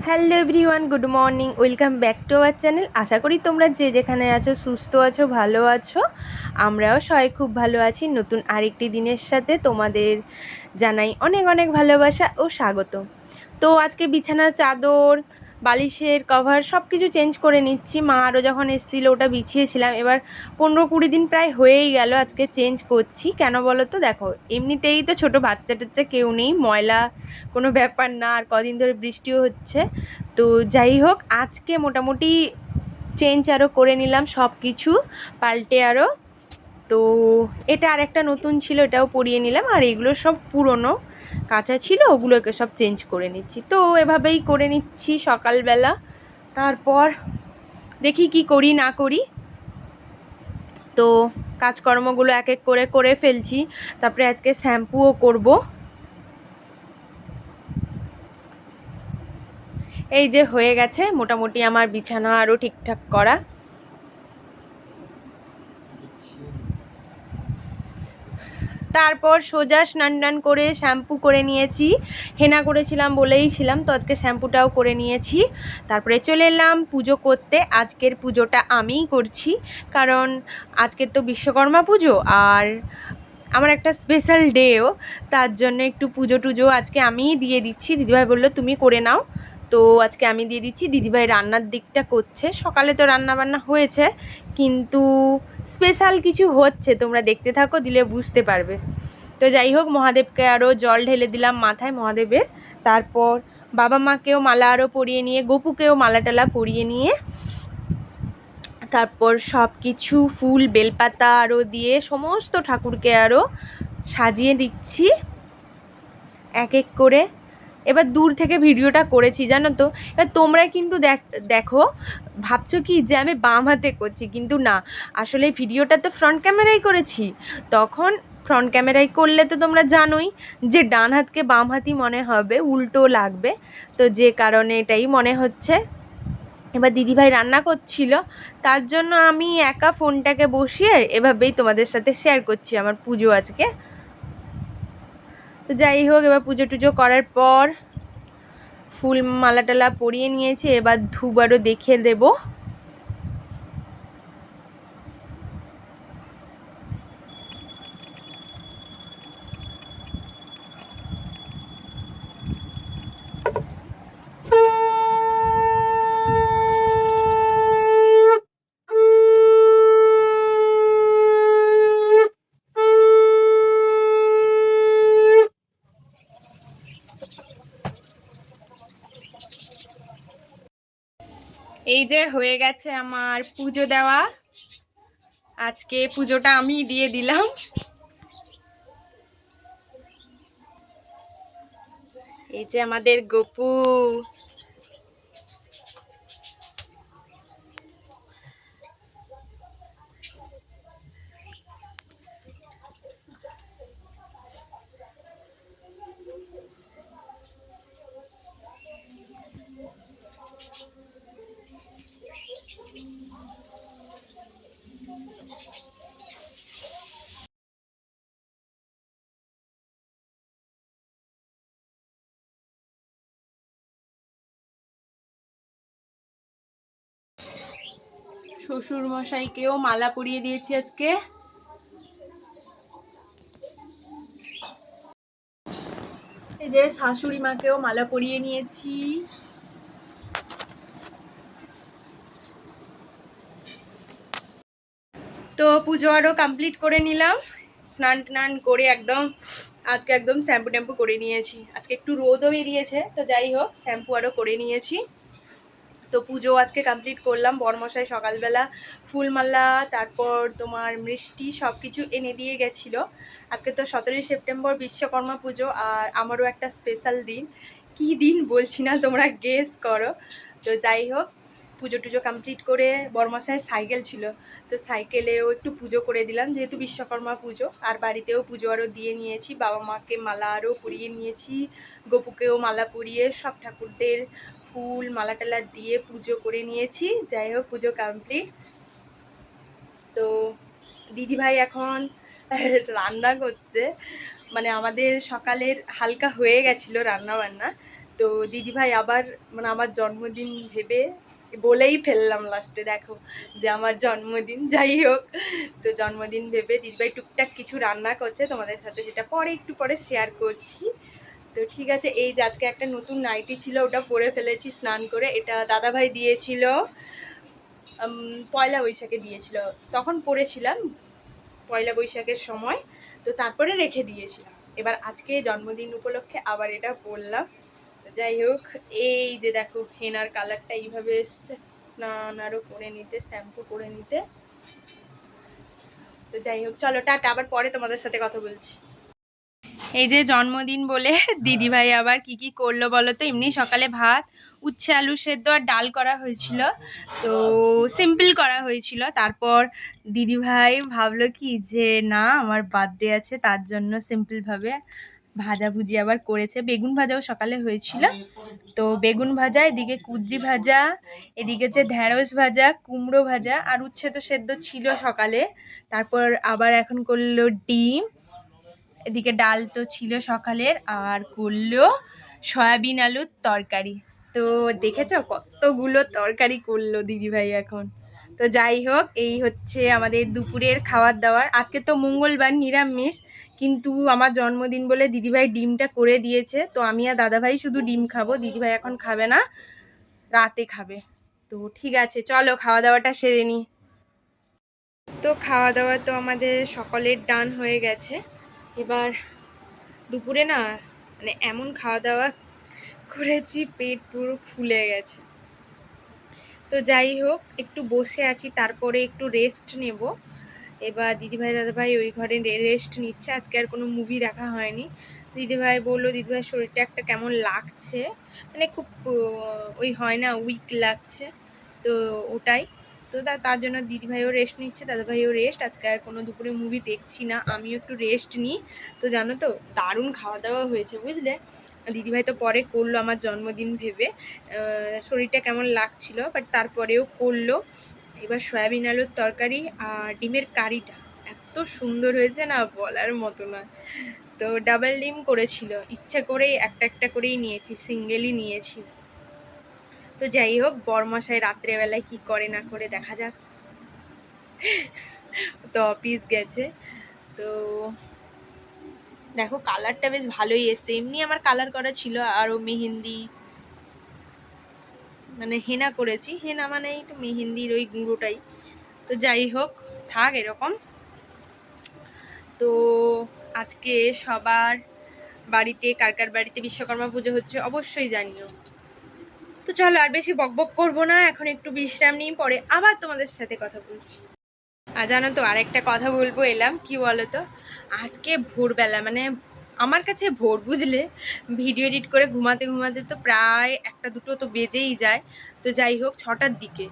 Hello everyone, good morning, welcome back to our channel. আশা করি তোমরা যে যেখানে আছো সুস্থ আছো, ভালো আছো। আমরাও সবাই খুব ভালো আছি। নতুন আরেকটি দিনের সাথে তোমাদের জানাই অনেক অনেক ভালোবাসা ও স্বাগত। তো আজকে বিছানার চাদর, বালিশের কভার সব কিছু চেঞ্জ করে নিচ্ছি। মা আরও যখন এসেছিলো ওটা বিছিয়েছিলাম। এবার 15-20 দিন প্রায় হয়েই গেল আজকে চেঞ্জ করছি। কেন বলো তো, দেখো এমনিতেই তো ছোটো বাচ্চা টাচ্চা কেউ নেই, ময়লা কোনো ব্যাপার না, আর কদিন ধরে বৃষ্টিও হচ্ছে। তো যাই হোক, আজকে মোটামুটি চেঞ্জ আরও করে নিলাম, সব কিছু পাল্টে আরও। তো এটা আর একটা নতুন ছিল, এটাও পরিয়ে নিলাম। আর এগুলো সব পুরনো কাঁচা ছিল, ওগুলোকে সব চেঞ্জ করে নিচ্ছি। তো এভাবেই করে নিচ্ছি সকালবেলা। তারপর দেখি কি করি না করি। তো কাজকর্মগুলো এক এক করে করে ফেলছি। তারপরে আজকে শ্যাম্পুও করব। এই যে হয়ে গেছে মোটামুটি আমার বিছানা আরও ঠিকঠাক করা। তারপর সোজা স্নান টান করে শ্যাম্পু করে নিয়েছি। হেনা করেছিলাম বলেইছিলাম, তো আজকে শ্যাম্পুটাও করে নিয়েছি। তারপরে চলে এলাম পুজো করতে। আজকের পুজোটা আমিই করছি, কারণ আজকের তো বিশ্বকর্মা পুজো, আর আমার একটা স্পেশাল ডেও, তার জন্য একটু পুজো টুজো আজকে আমিই দিয়ে দিচ্ছি। দিদিভাই বললো তুমি করে নাও, তো আজকে আমি দিয়ে দিচ্ছি। দিদিভাই রান্নার দিকটা করছে। সকালে তো রান্না বান্না হয়েছে, কিন্তু স্পেশাল কিছু হচ্ছে, তোমরা দেখতে থাকো, দিলে বুঝতে পারবে। তো যাই হোক, মহাদেবকে আরও জল ঢেলে দিলাম মাথায় মহাদেবের। তারপর বাবা মাকেও মালা আরও পরিয়ে নিয়ে, গপুকেও মালা টালা পরিয়ে নিয়ে, তারপর সব কিছু ফুল বেলপাতা আরও দিয়ে সমস্ত ঠাকুরকে আরও সাজিয়ে দিচ্ছি এক এক করে। এবার দূর থেকে ভিডিওটা করেছি জানো তো। এবার তোমরা কিন্তু দেখো, ভাবছো কি যে আমি বাম হাতে করছি, কিন্তু না, আসলে ভিডিওটা তো ফ্রন্ট ক্যামেরায় করেছি। তখন ফ্রন্ট ক্যামেরায় করলে তো তোমরা জানোই যে ডান হাতকে বাম হাতই মনে হবে, উল্টো লাগবে। তো যে কারণে এটাই মনে হচ্ছে। এবার দিদিভাই রান্না করছিল, তার জন্য আমি একা ফোনটাকে বসিয়ে এভাবেই তোমাদের সাথে শেয়ার করছি আমার পুজো আজকে। তো যাই হোক, এবার পুজো টুজো করার পর ফুল মালা টালা পরিয়ে নিয়েছি। এবার ধূপ আরও দেখিয়ে দেবো। এই যে হয়ে গেছে আমার পুজো দেওয়া। আজকে পুজোটা আমি দিয়ে দিলাম। এই যে আমাদের গপু। শ্বশুর মশাইকেও মালা পরিয়ে দিয়েছি আজকে। এই যে শাশুড়ি মাকেও মালা পরিয়ে নিয়েছি। তো পুজো আরও কমপ্লিট করে নিলাম। স্নান টান করে একদম আজকে একদম শ্যাম্পু ট্যাম্পু করে নিয়েছি। আজকে একটু রোদও বেরিয়েছে, তো যাই হোক শ্যাম্পু আরও করে নিয়েছি। তো পুজো আজকে কমপ্লিট করলাম। বরমশাই সকালবেলা ফুলমালা, তারপর তোমার মিষ্টি সব কিছু এনে দিয়ে গেছিলো। আজকে তো 17ই সেপ্টেম্বর বিশ্বকর্মা পুজো, আর আমারও একটা স্পেশাল দিন। কি দিন বলছি না, তোমরা গেস করো। তো যাই হোক, পুজো টুজো কমপ্লিট করে বরমশাইয়ের সাইকেল ছিল, তো সাইকেলেও একটু পুজো করে দিলাম, যেহেতু বিশ্বকর্মা পুজো। আর বাড়িতেও পুজো আরও দিয়ে নিয়েছি, বাবা মাকে মালা আরও পরিয়ে নিয়েছি, গপুকেও মালা পরিয়ে সব ঠাকুরদের ফুল মালা টালা দিয়ে পুজো করে নিয়েছি। যাই হোক, পুজো কমপ্লিট। তো দিদিভাই এখন রান্না করছে, মানে আমাদের সকালের হালকা হয়ে গেছিলো রান্না বান্না, তো দিদিভাই আবার মানে আমার জন্মদিন ভেবে বলেই ফেললাম লাস্টে, দেখো যে আমার জন্মদিন। যাই হোক, তো জন্মদিন ভেবে দিদিভাই টুকটাক কিছু রান্না করছে তোমাদের সাথে, যেটা পরে একটু পরে শেয়ার করছি। তো ঠিক আছে, এই যে আজকে একটা নতুন নাইটি ছিল, ওটা পরে ফেলেছি স্নান করে। এটা দাদাভাই দিয়েছিল, পয়লা বৈশাখে দিয়েছিল, তখন পরেছিলাম পয়লা বৈশাখের সময়, তো তারপরে রেখে দিয়েছিলাম। এবার আজকে জন্মদিন উপলক্ষে আবার এটা পরলাম। যাই হোক, এই যে দেখো হেনার কালারটা এইভাবে এসছে, স্নান আরও করে নিতে, শ্যাম্পু করে নিতে। তো যাই হোক, চলো টাটা, আবার পরে তোমাদের সাথে কথা বলছি। এই যে জন্মদিন বলে দিদিভাই আবার কি কি করলো বলো তো। এমনি সকালে ভাত, উচ্ছে আলু সেদ্ধ আর ডাল করা হয়েছিল, তো সিম্পল করা হয়েছিল। তারপর দিদিভাই ভাবলো কি যে না, আমার বার্থডে আছে, তার জন্য সিম্পলভাবে ভাজাভুজি আবার করেছে। বেগুন ভাজাও সকালে হয়েছিল, তো বেগুন ভাজা, এদিকে কুদরি ভাজা, এদিকে যে ঢ্যাঁড়স ভাজা, কুমড়ো ভাজা, আর উচ্ছে তো সেদ্ধ ছিল সকালে। তারপর আবার এখন করলো ডিম, এদিকে ডাল তো ছিল সকালের, আর করলো সয়াবিন আলুর তরকারি। তো দেখেছো কতগুলো তরকারি করলো দিদিভাই এখন। তো যাই হোক, এই হচ্ছে আমাদের দুপুরের খাবার দাবার। আজকে তো মঙ্গলবার, নিরামিষ, কিন্তু আমার জন্মদিন বলে দিদিভাই ডিমটা করে দিয়েছে। তো আমি আর দাদাভাই শুধু ডিম খাবো, দিদিভাই এখন খাবে না, রাতে খাবে। তো ঠিক আছে, চলো খাওয়া দাওয়াটা সেরে নিই। তো খাওয়া দাওয়া তো আমাদের সকলের ডান হয়ে গেছে। এবার দুপুরে না মানে এমন খাওয়া দাওয়া করেছি, পেট পুরো ফুলে গেছে। তো যাই হোক, একটু বসে আছি, তারপরে একটু রেস্ট নেব। এবার দিদিভাই দাদাভাই ওই ঘরে রেস্ট নিচ্ছে, আজকে আর কোনো মুভি দেখা হয়নি। দিদিভাই বললো দিদিভাইয়ের শরীরটা একটা কেমন লাগছে, মানে খুব ওই হয় না, উইক লাগছে, তো ওটাই। তো তার জন্য দিদিভাইও রেস্ট নিচ্ছে, দাদাভাইও রেস্ট। আজকে আর কোনো দুপুরে মুভি দেখছি না, আমিও একটু রেস্ট নিই। তো জানো তো দারুণ খাওয়া দাওয়া হয়েছে বুঝলে। দিদিভাই তো পরে করলো আমার জন্মদিন ভেবে, শরীরটা কেমন লাগছিল, বাট তারপরেও করলো। এবার সয়াবিন আলুর তরকারি আর ডিমের কারিটা এত সুন্দর হয়েছে না, বলার মতো না। তো ডাবল ডিম করেছিল, ইচ্ছে করেই একটা একটা করেই নিয়েছি, সিঙ্গেলই নিয়েছি। তো যাই হোক, বরমশাই রাত্রেবেলায় কি করে না করে দেখা যাক। তো অফিস গেছে। তো দেখো কালারটা বেশ ভালোই এসছে, এমনি আমার কালার করা ছিল, আরও মেহেন্দি মানে হেনা করেছি, হেনা মানেই তো মেহেন্দির ওই গুঁড়োটাই। তো যাই হোক, থাক এরকম। তো আজকে সবার বাড়িতে, কার কার বাড়িতে বিশ্বকর্মা পুজো হচ্ছে অবশ্যই জানিও। তো চলো আর বেশি বকবক করবো না, এখন একটু বিশ্রাম নিই, পরে আবার তোমাদের সাথে কথা বলছি। আর জানো তো আরেকটা কথা বলবো এলাম, কি বলো তো, আজকে ভোরবেলা মানে আমার কাছে ভোর বুঝলে, ভিডিও এডিট করে ঘুমাতে ঘুমাতে তো প্রায় একটা দুটো তো বেজেই যায়। তো যাই হোক, 6টার দিকে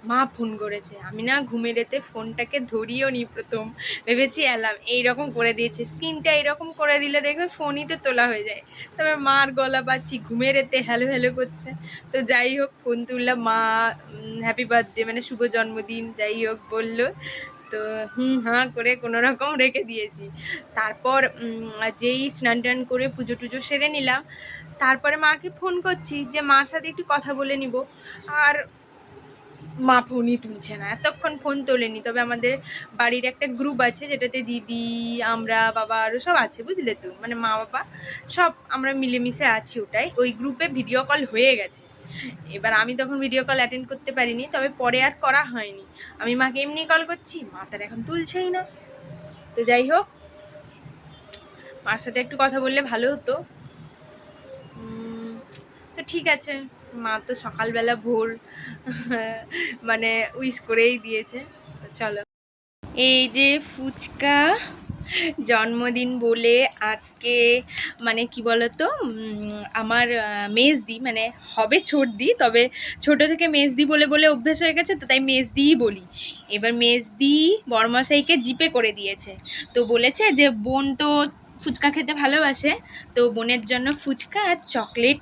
মা ফোন করেছে। আমি না ঘুমের এতে ফোনটাকে ধরিও নি, প্রথম ভেবেছি অ্যালার্ম, এইরকম করে দিয়েছে স্ক্রিনটা, এইরকম করে দিলে দেখবে ফোনই তো তোলা হয়ে যায়। তবে মার গলা পাচ্ছি, ঘুমের এতে হ্যালো হ্যালো করছে। তো যাই হোক, ফোন তুললাম, মা হ্যাপি বার্থডে মানে শুভ জন্মদিন যাই হোক বললো। তো হাঁ করে কোনো রকম রেখে দিয়েছি। তারপর যেই স্নান টান করে পুজো টুজো সেরে নিলাম, তারপরে মাকে ফোন করছি যে মার সাথে একটু কথা বলে নিব, আর মা ফোনই তুলছে না, এতক্ষণ ফোন তোলেনি। তবে আমাদের বাড়ির একটা গ্রুপ আছে, যেটাতে দিদি, আমরা, বাবা আরও সব আছে বুঝলে তো, মানে মা বাবা সব আমরা মিলেমিশে আছি ওটাই। ওই গ্রুপে ভিডিও কল হয়ে গেছে। এবার আমি তখন ভিডিও কল অ্যাটেন্ড করতে পারিনি, তবে পরে আর করা হয়নি। আমি মাকে এমনি কল করছি, মা তার এখন তুলছেই না। তো যাই হোক, মার সাথে একটু কথা বললে ভালো হতো। তো ঠিক আছে, মা তো সকালবেলা ভোর মানে উইশ করেই দিয়েছে। তো চলো, এই যে ফুচকা, জন্মদিন বলে আজকে মানে কি বলতো, আমার মেজদি মানে হবে ছোটদি, তবে ছোট থেকে মেজদি বলে বলে অভ্যেস হয়ে গেছে, তো তাই মেজদিই বলি। এবার মেজদি বড়মশাইকে জিপে করে দিয়েছে। তো বলেছে যে বোন তো ফুচকা খেতে ভালোবাসে, তো বোনের জন্য ফুচকা আর চকলেট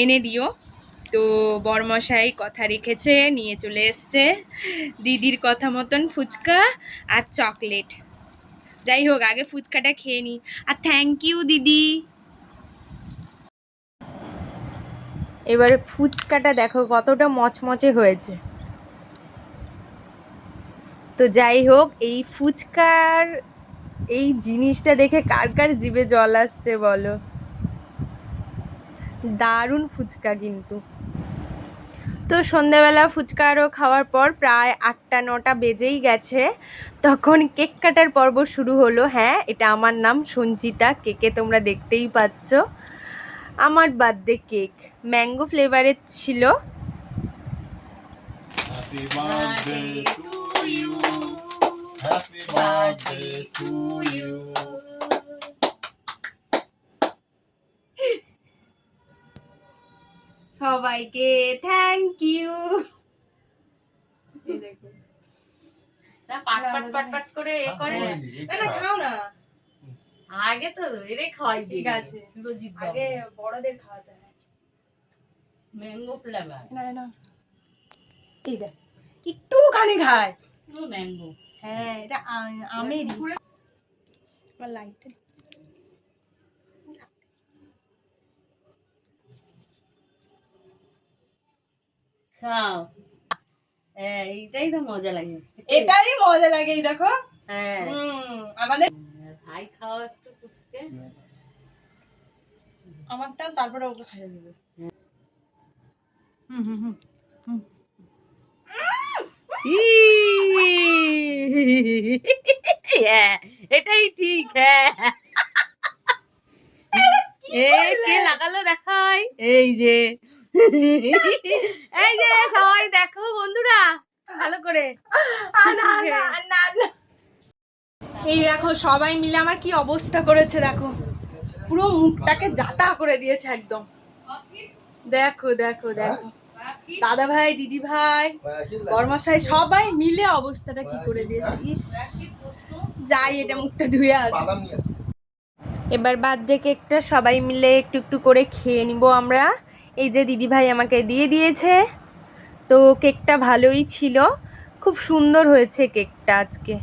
এনে দিও। তো বরমশাই কথা রেখেছে, নিয়ে চলে এসছে দিদির কথা মতন ফুচকা আর চকলেট। যাই হোক, আগে ফুচকাটা খেয়ে নিই। আর থ্যাংক ইউ দিদি। এবার ফুচকাটা দেখো কতটা মচমচে হয়েছে। তো যাই হোক, এই ফুচকার এই জিনিসটা দেখে কার কার জিভে জল আসছে বলো? দারুণ ফুচকা কিন্তু। তো সন্ধ্যাবেলা ফুচকা আরও খাওয়ার পর প্রায় 8টা-9টা বেজেই গেছে, তখন কেক কাটার পর্ব শুরু হলো। হ্যাঁ, এটা আমার নাম সঞ্চিতা, কেকে তোমরা দেখতেই পাচ্ছ। আমার বার্থডে কেক ম্যাঙ্গো ফ্লেভারের ছিল। Happy birthday to you. Happy birthday to you. সবাইকে থ্যাংক ইউ। পাট পাট পাট পাট করে এ করে না খাও না, আগে তো এরে খাওয়াই। ঠিক আছে, আগে বড়দের খাওয়াতে হয়। ম্যাঙ্গো ফ্লেভার না না, এই দেখ একটুখানি খায়। ম্যাঙ্গো, হ্যাঁ এটা আমেরই। আমার লাইটটা খাও। এইটাই তো মজা লাগে, এটাই মজা লাগে। এই দেখো, হ্যাঁ আমাদের ভাই খাও একটু ফুটকে। আমারটা তারপরে ওকে খাইয়ে দেবে। হুম হুম হুম হুম। এটাই ঠিক। হ্যাঁ কে লাগালো দেখাই, এই যে এই যে সবাই দেখো বন্ধুরা ভালো করে। এই দেখো সবাই মিলে আমার কি অবস্থা করেছে দেখো, পুরো মুখটাকে জাতা করে দিয়েছে একদম। দেখো দেখো দেখো, দাদা ভাই, দিদি ভাই, বড়মশাই সবাই মিলে অবস্থাটা কি করে দিয়েছে। ইস, যাই এটা মুখটা ধুয়ে আসি। এবার বার্থডে কেকটা সবাই মিলে একটু একটু করে খেয়ে নিব আমরা। এই যে দিদি ভাই আমাকে দিয়ে দিয়েছে। তো কেকটা ভালোই ছিল, খুব সুন্দর হয়েছে কেকটা আজকে।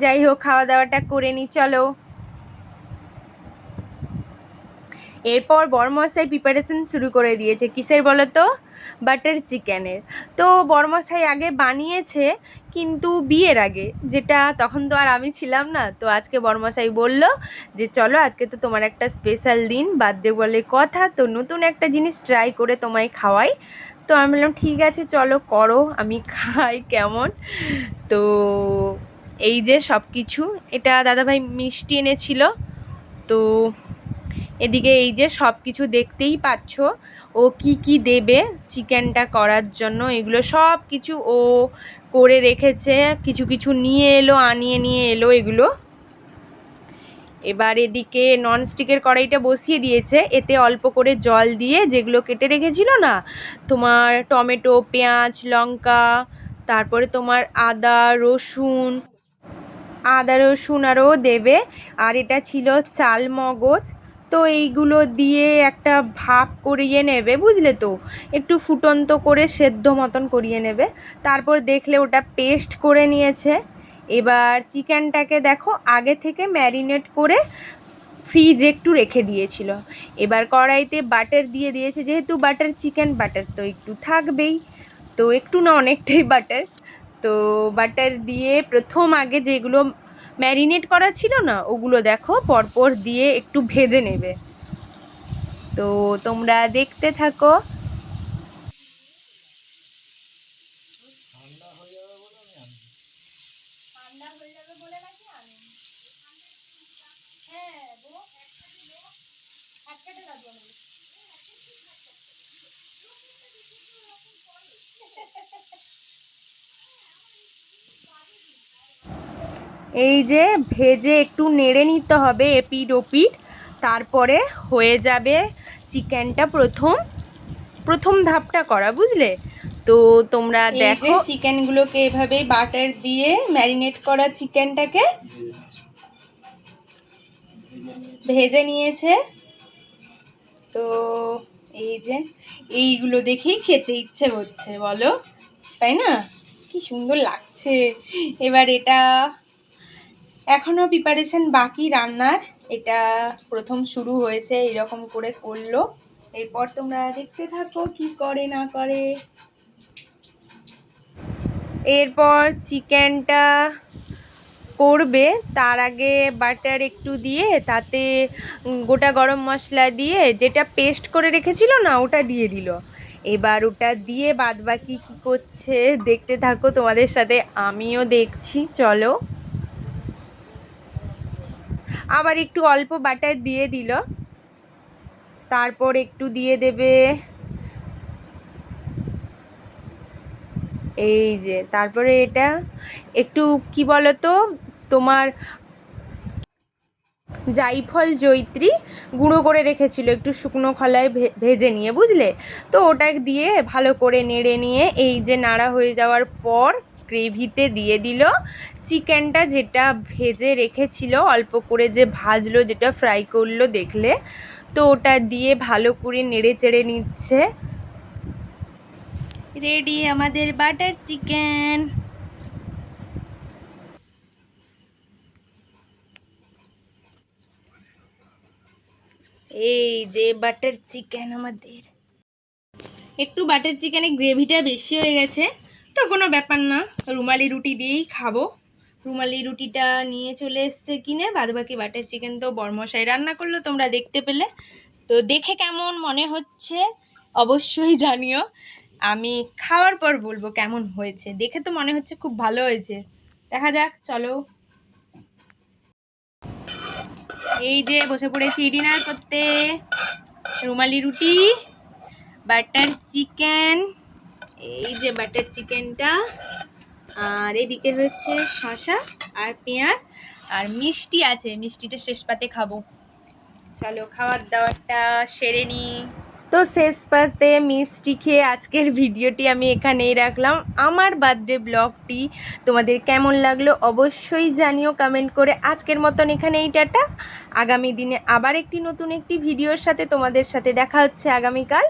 যাই হোক, খাওয়া দাওয়াটা করে নিই চলো। এরপর বড়মশাই প্রিপারেশন শুরু করে দিয়েছে। কিসের বলো তো? বাটার চিকেনের। তো বড়মশাই আগে বানিয়েছে, কিন্তু বিয়ের আগে, যেটা তখন তো আর আমি ছিলাম না। তো আজকে বড়মশাই বলল যে চলো আজকে তো তোমার একটা স্পেশাল দিন, বার্থডে বলে কথা, তো নতুন একটা জিনিস ট্রাই করে তোমায় খাওয়াই। তো আমি বললাম ঠিক আছে চলো করো, আমি খাই কেমন। তো এই যে সব কিছু, এটা দাদাভাই মিষ্টি এনেছিল। তো এদিকে এই যে সব কিছু দেখতেই পাচ্ছ, ও কি কি দেবে চিকেনটা করার জন্য, এগুলো সব কিছু ও করে রেখেছে। কিছু কিছু নিয়ে এলো, আনিয়ে নিয়ে এলো এগুলো। এবার এদিকে ননস্টিকের কড়াইটা বসিয়ে দিয়েছে, এতে অল্প করে জল দিয়ে যেগুলো কেটে রেখেছিল না, তোমার টমেটো, পেঁয়াজ, লঙ্কা, তারপরে তোমার আদা রসুন আরও দেবে। আর এটা ছিল চাল মগজ। তো এইগুলো দিয়ে একটা ভাপ করিয়ে নেবে, বুঝলে তো, একটু ফুটন্ত করে সেদ্ধ মতন করিয়ে নেবে। তারপর দেখলে ওটা পেস্ট করে নিয়েছে। এবার চিকেনটাকে দেখো আগে থেকে ম্যারিনেট করে ফ্রিজে একটু রেখে দিয়েছিল। এবার কড়াইতে বাটার দিয়ে দিয়েছে, যেহেতু বাটার চিকেন, বাটার তো একটু থাকবেই। তো একটু না, অনেকটাই বাটার। তো বাটার দিয়ে প্রথম আগে যেগুলো ম্যারিনেট করা ছিল না, ওগুলো দেখো পরপর দিয়ে একটু ভেজে নেবে। তো তোমরা দেখতে থাকো। এই যে ভেজে একটু নেড়ে নিতে হবে এপিঠ ওপিঠ, তারপরে হয়ে যাবে চিকেনটা প্রথম ধাপটা করা, বুঝলে তো। তোমরা দেখো চিকেনগুলোকে এভাবে বাটার দিয়ে ম্যারিনেট করা চিকেনটাকে ভেজে নিয়েছে। তো এই যে এইগুলো দেখেই খেতে ইচ্ছে করছে বলো, তাই না? কি সুন্দর লাগছে। এবার এটা এখনও প্রিপারেশন বাকি রান্নার, এটা প্রথম শুরু হয়েছে, এরকম করে করলো। এরপর তোমরা দেখতে থাকো কি করে না করে। এরপর চিকেনটা করবে, তার আগে বাটার একটু দিয়ে তাতে গোটা গরম মশলা দিয়ে যেটা পেস্ট করে রেখেছিল না ওটা দিয়ে দিল। এবার ওটা দিয়ে বাদবাকি কী করছে দেখতে থাকো, তোমাদের সাথে আমিও দেখছি। চলো, আবার একটু অল্প বাটার দিয়ে দিল, তারপর একটু দিয়ে দেবে এই যে, তারপরে এটা একটু কি বলতো তোমার জাইফল জয়িত্রী গুঁড়ো করে রেখেছিল একটু শুকনো খোলায় ভেজে নিয়ে, বুঝলে তো ওটা দিয়ে ভালো করে নেড়ে নিয়ে এই যে নাড়া হয়ে যাওয়ার পর গ্রেভিতে দিয়ে দিল চিকেনটা, যেটা ভেজে রেখেছিল অল্প করে, যে ভাজলো, যেটা ফ্রাই করলো দেখলে, তো ওটা দিয়ে ভালো করে নেড়ে চেড়ে নিচ্ছে। রেডি আমাদের বাটার চিকেন। এই যে বাটার চিকেন আমাদের। একটু বাটার চিকেনের গ্রেভিটা বেশি হয়ে গেছে, তো কোনো ব্যাপার না, রুমালি রুটি দিয়েই খাবো। রুমালি রুটিটা নিয়ে চলে এসছে কিনে, বাদবাকি বাটার চিকেন তো বরমশাই রান্না করলো, তোমরা দেখতে পেলে। তো দেখে কেমন মনে হচ্ছে অবশ্যই জানিও, আমি খাওয়ার পর বলবো কেমন হয়েছে। দেখে তো মনে হচ্ছে খুব ভালো হয়েছে, দেখা যাক। চলো, এই যে বসে পড়েছি ডিনার করতে। রুমালি রুটি, বাটার চিকেন, এই যে বাটার চিকেনটা, আর এদিকে হচ্ছে শসা আর পেঁয়াজ, আর মিষ্টি আছে, মিষ্টিটা শেষ পাতে খাবো। চলো খাওয়ার দাওয়ারটা সেরে নিই। তো শেষ পাতে মিষ্টি খেয়ে আজকের ভিডিওটি আমি এখানেই রাখলাম। আমার বার্থডে ব্লগটি তোমাদের কেমন লাগলো অবশ্যই জানিও কমেন্ট করে। আজকের মতন এখানেই টাটা, আগামী দিনে আবার একটি নতুন একটি ভিডিওর সাথে তোমাদের সাথে দেখা হচ্ছে আগামীকাল।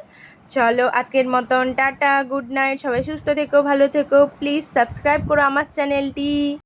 চলো আজকের মতন টাটা, গুড নাইট, সবাই সুস্থ থেকো, ভালো থেকো, প্লিজ সাবস্ক্রাইব করো আমার চ্যানেলটি।